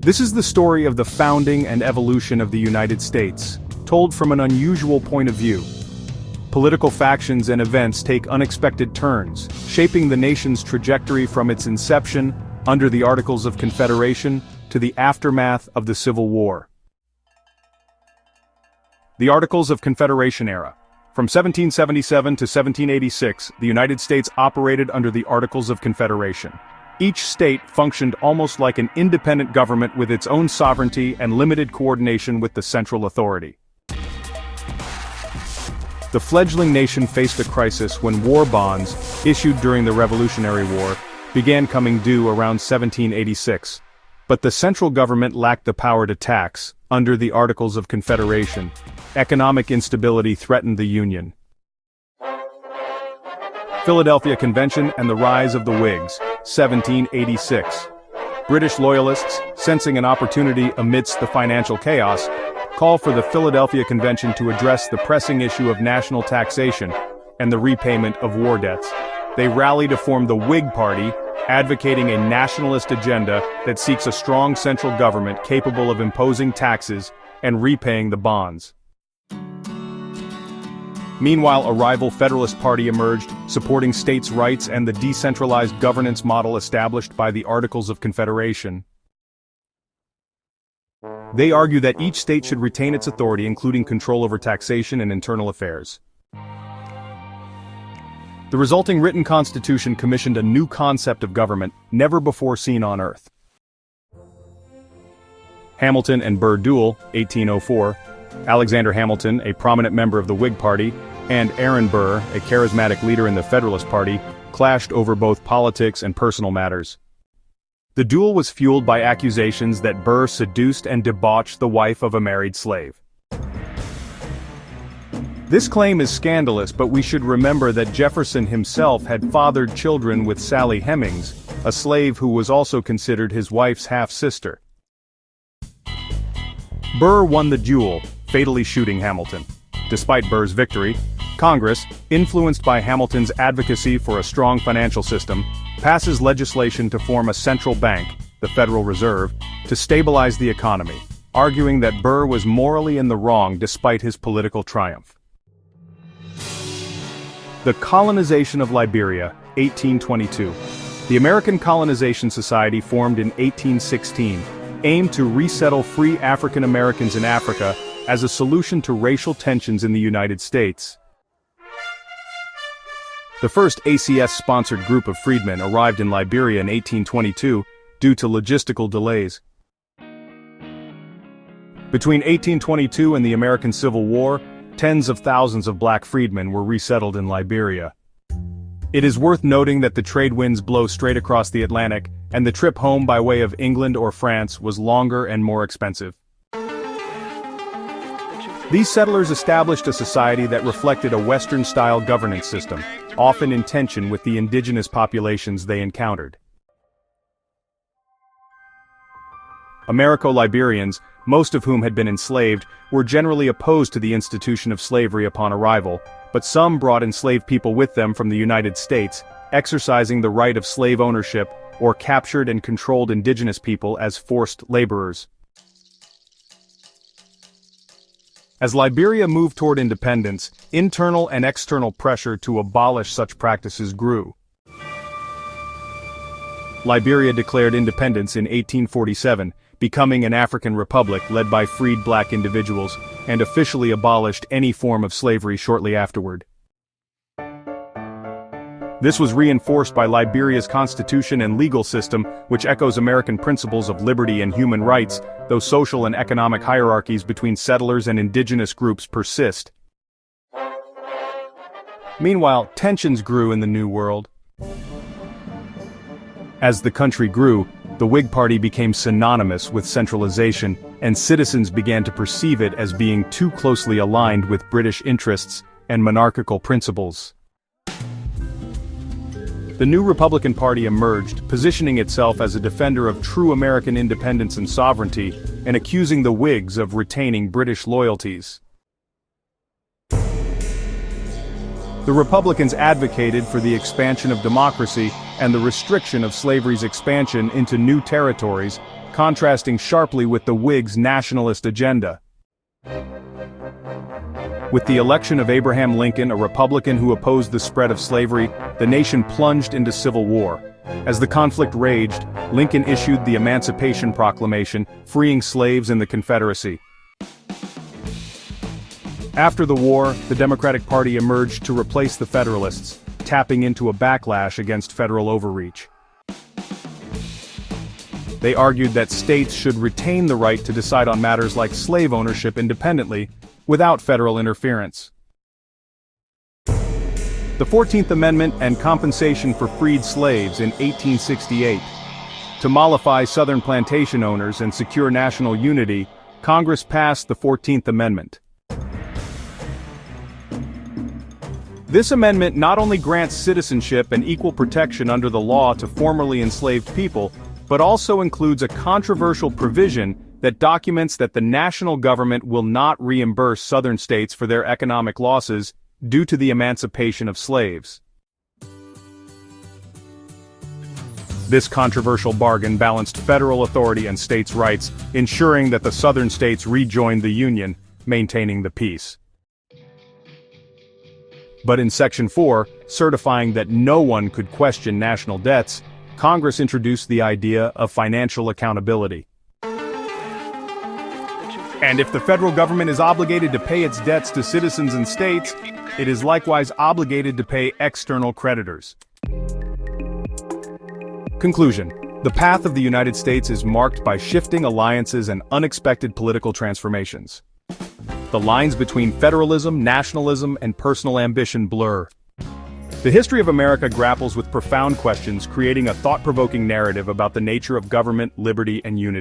This is the story of the founding and evolution of the United States, told from an unusual point of view. Political factions and events take unexpected turns, shaping the nation's trajectory from its inception, under the Articles of Confederation, to the aftermath of the Civil War. The Articles of Confederation era. From 1777 to 1786, the United States operated under the Articles of Confederation. Each state functioned almost like an independent government with its own sovereignty and limited coordination with the central authority. The fledgling nation faced a crisis when war bonds, issued during the Revolutionary War, began coming due around 1786. But the central government lacked the power to tax. Under the Articles of Confederation, economic instability threatened the Union. Philadelphia Convention and the rise of the Whigs, 1786. British loyalists, sensing an opportunity amidst the financial chaos, call for the Philadelphia Convention to address the pressing issue of national taxation and the repayment of war debts. They rally to form the Whig Party, advocating a nationalist agenda that seeks a strong central government capable of imposing taxes and repaying the bonds. Meanwhile, a rival Federalist Party emerged, supporting states' rights and the decentralized governance model established by the Articles of Confederation. They argue that each state should retain its authority, including control over taxation and internal affairs. The resulting written constitution commissioned a new concept of government never before seen on Earth. Hamilton and Burr duel, 1804. Alexander Hamilton, a prominent member of the Whig Party, and Aaron Burr, a charismatic leader in the Federalist Party, clashed over both politics and personal matters. The duel was fueled by accusations that Burr seduced and debauched the wife of a married slave. This claim is scandalous, but we should remember that Jefferson himself had fathered children with Sally Hemings, a slave who was also considered his wife's half-sister. Burr won the duel, fatally shooting Hamilton. Despite Burr's victory, Congress, influenced by Hamilton's advocacy for a strong financial system, passes legislation to form a central bank, the Federal Reserve, to stabilize the economy, arguing that Burr was morally in the wrong despite his political triumph. The colonization of Liberia, 1822. The American Colonization Society, formed in 1816, aimed to resettle free African Americans in Africa as a solution to racial tensions in the United States. The first ACS-sponsored group of freedmen arrived in Liberia in 1822 due to logistical delays. Between 1822 and the American Civil War, tens of thousands of black freedmen were resettled in Liberia. It is worth noting that the trade winds blow straight across the Atlantic, and the trip home by way of England or France was longer and more expensive. These settlers established a society that reflected a Western-style governance system, often in tension with the indigenous populations they encountered. Americo-Liberians, most of whom had been enslaved, were generally opposed to the institution of slavery upon arrival, but some brought enslaved people with them from the United States, exercising the right of slave ownership, or captured and controlled indigenous people as forced laborers. As Liberia moved toward independence, internal and external pressure to abolish such practices grew. Liberia declared independence in 1847, becoming an African republic led by freed black individuals, and officially abolished any form of slavery shortly afterward. This was reinforced by Liberia's constitution and legal system, which echoes American principles of liberty and human rights, though social and economic hierarchies between settlers and indigenous groups persist. Meanwhile, tensions grew in the New World. As the country grew, the Whig Party became synonymous with centralization, and citizens began to perceive it as being too closely aligned with British interests and monarchical principles. The new Republican Party emerged, positioning itself as a defender of true American independence and sovereignty, and accusing the Whigs of retaining British loyalties. The Republicans advocated for the expansion of democracy and the restriction of slavery's expansion into new territories, contrasting sharply with the Whigs' nationalist agenda. With the election of Abraham Lincoln, a Republican who opposed the spread of slavery, the nation plunged into civil war. As the conflict raged, Lincoln issued the Emancipation Proclamation, freeing slaves in the Confederacy. After the war, the Democratic Party emerged to replace the Federalists, tapping into a backlash against federal overreach. They argued that states should retain the right to decide on matters like slave ownership independently, without federal interference. The 14th Amendment and compensation for freed slaves in 1868. To mollify Southern plantation owners and secure national unity, Congress passed the 14th Amendment. This amendment not only grants citizenship and equal protection under the law to formerly enslaved people, but also includes a controversial provision that documents that the national government will not reimburse Southern states for their economic losses due to the emancipation of slaves. This controversial bargain balanced federal authority and states' rights, ensuring that the Southern states rejoined the Union, maintaining the peace. But in Section 4, certifying that no one could question national debts, Congress introduced the idea of financial accountability. And if the federal government is obligated to pay its debts to citizens and states, it is likewise obligated to pay external creditors. Conclusion: the path of the United States is marked by shifting alliances and unexpected political transformations. The lines between federalism, nationalism, and personal ambition blur. The history of America grapples with profound questions, creating a thought-provoking narrative about the nature of government, liberty, and unity.